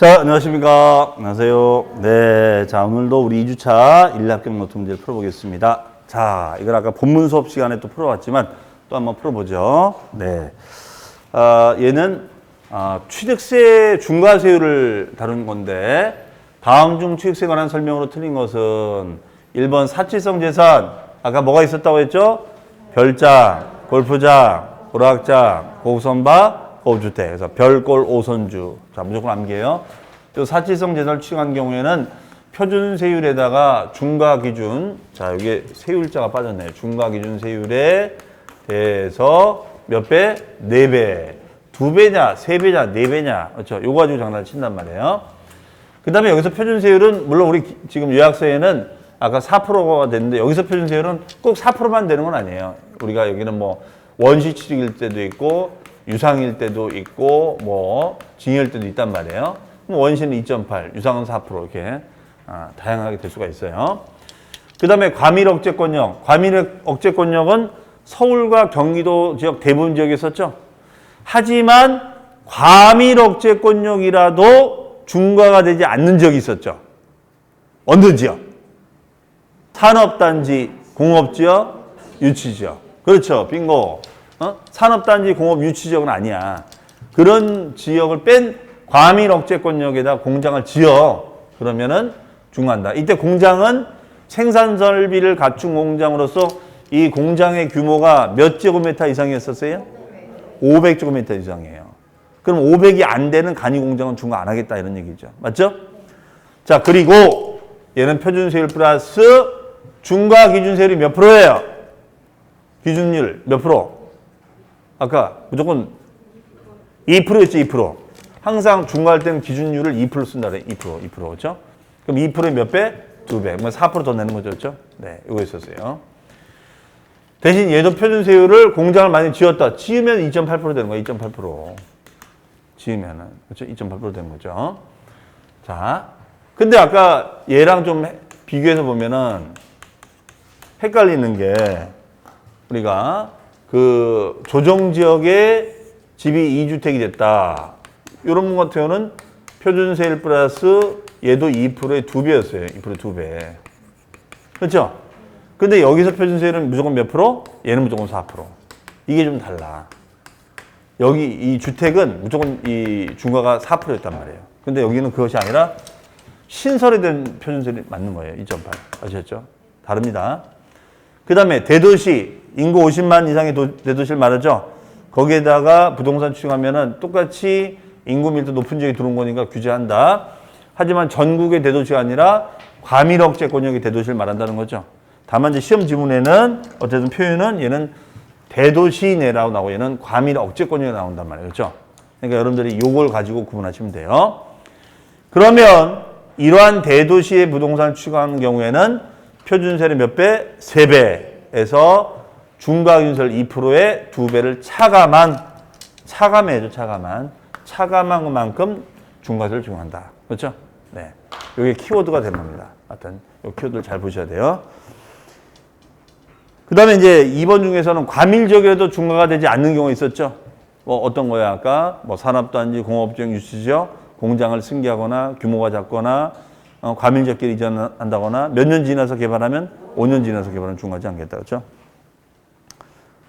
자, 안녕하십니까. 안녕하세요. 네. 자, 오늘도 우리 2주차 인류합격 노트 문제를 풀어보겠습니다. 자, 이걸 아까 본문 수업 시간에 또 풀어봤지만 또 한번 풀어보죠. 네. 얘는 취득세 중과세율을 다룬 건데 다음 중 취득세에 관한 설명으로 틀린 것은 1번 사치성 재산. 아까 뭐가 있었다고 했죠? 별장, 골프장, 오락장, 고급선박, 고급주택. 그래서 별골 5선주. 자, 무조건 암기해요. 또 사치성 재산을 취득한 경우에는 표준세율에다가 중과기준. 자, 여기에 세율자가 빠졌네요. 중과기준 세율에 대해서 몇 배? 4배. 2배냐, 3배냐, 4배냐. 그렇죠. 요거 가지고 장난을 친단 말이에요. 그 다음에 여기서 표준세율은, 물론 우리 지금 요약서에는 아까 4%가 됐는데, 여기서 표준세율은 꼭 4%만 되는 건 아니에요. 우리가 여기는 뭐, 원시취득일 때도 있고, 유상일 때도 있고, 뭐, 징여일 때도 있단 말이에요. 원시는 2.8, 유상은 4% 이렇게, 다양하게 될 수가 있어요. 그 다음에 과밀억제권역. 과밀억제권역은 서울과 경기도 지역 대부분 지역에 있었죠. 하지만 과밀억제권역이라도 중과가 되지 않는 지역이 있었죠. 어느 지역? 산업단지, 공업지역, 유치지역. 그렇죠. 빙고. 산업단지, 공업, 유치지역은 아니야. 그런 지역을 뺀 과밀억제권역에다 공장을 지어. 그러면은 중과한다. 이때 공장은 생산설비를 갖춘 공장으로서 이 공장의 규모가 몇 제곱미터 이상이었었어요? 500제곱미터 이상이에요. 그럼 500이 안 되는 간이공장은 중과 안 하겠다 이런 얘기죠. 맞죠? 자, 그리고 얘는 표준세율 플러스 중과 기준세율이 몇 프로예요? 기준율 몇 프로? 아까 무조건 2%였죠, 2%. 항상 중과할 때는 기준율을 2% 쓴다 그래. 2%, 그렇죠? 그럼 2%에 몇 배? 2배. 그러면 4% 더 내는 거죠, 그렇죠? 네, 이거 있었어요. 대신 얘도 표준세율을 공장을 많이 지었다. 지으면 2.8% 되는 거야, 2.8%. 지으면은. 그렇죠? 2.8% 되는 거죠. 자. 근데 아까 얘랑 좀 비교해서 보면은 헷갈리는 게 우리가 그 조정지역에 집이 2주택이 됐다. 이런 것 같은 경우는 표준세율 플러스 얘도 2%의 2배였어요. 2%의 2배. 그렇죠? 근데 여기서 표준세율은 무조건 몇 프로? 얘는 무조건 4%. 이게 좀 달라. 여기 이 주택은 무조건 이 중과가 4%였단 말이에요. 근데 여기는 그것이 아니라 신설에 된 표준세율이 맞는 거예요. 2.8. 아시겠죠? 다릅니다. 그 다음에 대도시, 인구 50만 이상의 대도시를 말하죠. 거기에다가 부동산 취득하면은 똑같이 인구 밀도 높은 지역이 들어온 거니까 규제한다. 하지만 전국의 대도시가 아니라 과밀억제권역의 대도시를 말한다는 거죠. 다만 이제 시험 지문에는 어쨌든 표현은 얘는 대도시 내라고 나오고 얘는 과밀억제권역이 나온단 말이에요. 그렇죠? 그러니까 여러분들이 요걸 가지고 구분하시면 돼요. 그러면 이러한 대도시의 부동산을 취득하는 경우에는 표준세율의 몇 배? 3배에서 중과기준세율 2%에 2배를 차감해야죠. 차감한 것만큼 중과세를 적용한다. 그렇죠? 네. 이게 키워드가 되는 겁니다. 하여튼 이 키워드를 잘 보셔야 돼요. 그 다음에 이제 2번 중에서는 과밀지역이라도 중과가 되지 않는 경우가 있었죠. 뭐 어떤 거야, 아까? 뭐 산업단지, 공업지역, 유치지역, 공장을 승계하거나 규모가 작거나 과밀지역끼리 이전한다거나 몇 년 지나서 개발하면 5년 지나서 개발하면 중과하지 않겠다. 그렇죠?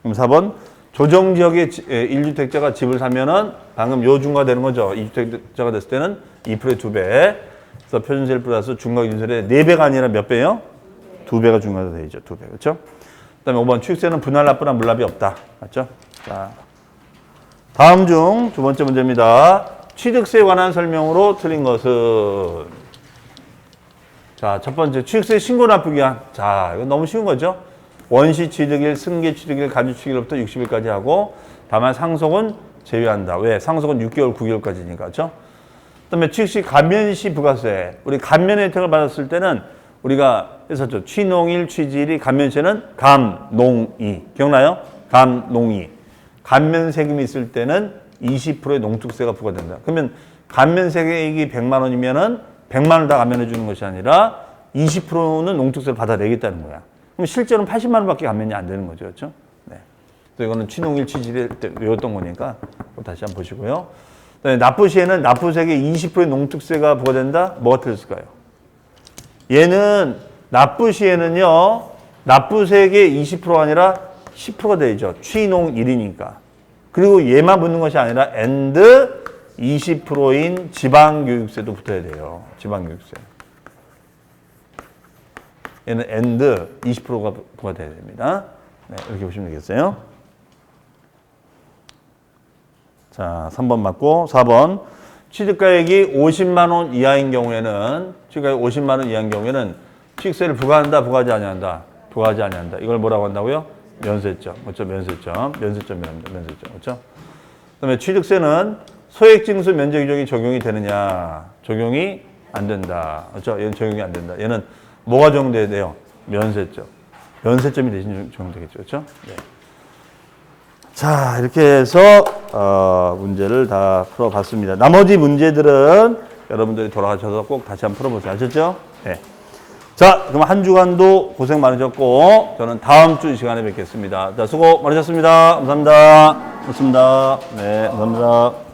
그럼 4번. 조정지역의 1주택자가 집을 사면은 방금 요 중과되는 거죠. 2주택자가 됐을 때는 2%의 2배. 그래서 표준세율 플러스 중과기준세율의 4배가 아니라 몇 배요? 2배가 중과가 되죠. 2배. 그렇죠? 그 다음에 5번. 취득세는 분할 납부나 물납이 없다. 맞죠? 자. 다음 중 두 번째 문제입니다. 취득세에 관한 설명으로 틀린 것은. 자, 첫 번째. 취득세 신고 납부기한. 자, 이건 너무 쉬운 거죠? 원시 취득일, 승계 취득일, 가주 취득일부터 60일까지 하고 다만 상속은 제외한다. 왜? 상속은 6개월, 9개월까지니까. 그렇죠? 그다음에 취득시 감면시 부가세. 우리 감면 혜택을 받았을 때는 우리가 했었죠. 취농일, 취지일이 감면세는 감농이. 기억나요? 감농이. 감면 세금이 있을 때는 20%의 농특세가 부과된다. 그러면 감면 세금이 100만 원이면은 100만 원을 다 감면해 주는 것이 아니라 20%는 농특세를 받아내겠다는 거야. 그럼 실제로는 80만 원밖에 감면이 안 되는 거죠. 그렇죠? 네. 또 이거는 취농일, 취지일 때 외웠던 거니까 다시 한번 보시고요. 납부 시에는 납부세액의 20%의 농특세가 부과된다? 뭐가 틀렸을까요? 얘는 납부 시에는요, 납부세액의 20%가 아니라 10%가 되죠. 취농1이니까. 그리고 얘만 붙는 것이 아니라 and 20%인 지방교육세도 붙어야 돼요. 지방교육세. 얘는 and 20%가 부과돼야 됩니다. 네, 이렇게 보시면 되겠어요. 자, 3번 맞고 4번. 취득가액이 50만 원 이하인 경우에는 취득가액 50만 원 이하인 경우에는 취득세를 부과한다, 부과하지 아니한다. 부과하지 아니한다. 이걸 뭐라고 한다고요? 면세점. 그렇죠? 면세점. 면세점이랍니다. 면세점. 그렇죠? 그다음에 취득세는 소액징수 면제 규정이 적용이 되느냐? 적용이 안 된다. 그렇죠? 얘는 적용이 안 된다. 얘는 뭐가 적용돼야 돼요? 면세점. 면세점이 대신 적용되겠죠. 그렇죠? 네. 자, 이렇게 해서 문제를 다 풀어봤습니다. 나머지 문제들은 여러분들이 돌아가셔서 꼭 다시 한번 풀어보세요. 아셨죠? 네. 자, 그럼 한 주간도 고생 많으셨고 저는 다음 주 이 시간에 뵙겠습니다. 자, 수고 많으셨습니다. 감사합니다. 고맙습니다. 네, 감사합니다.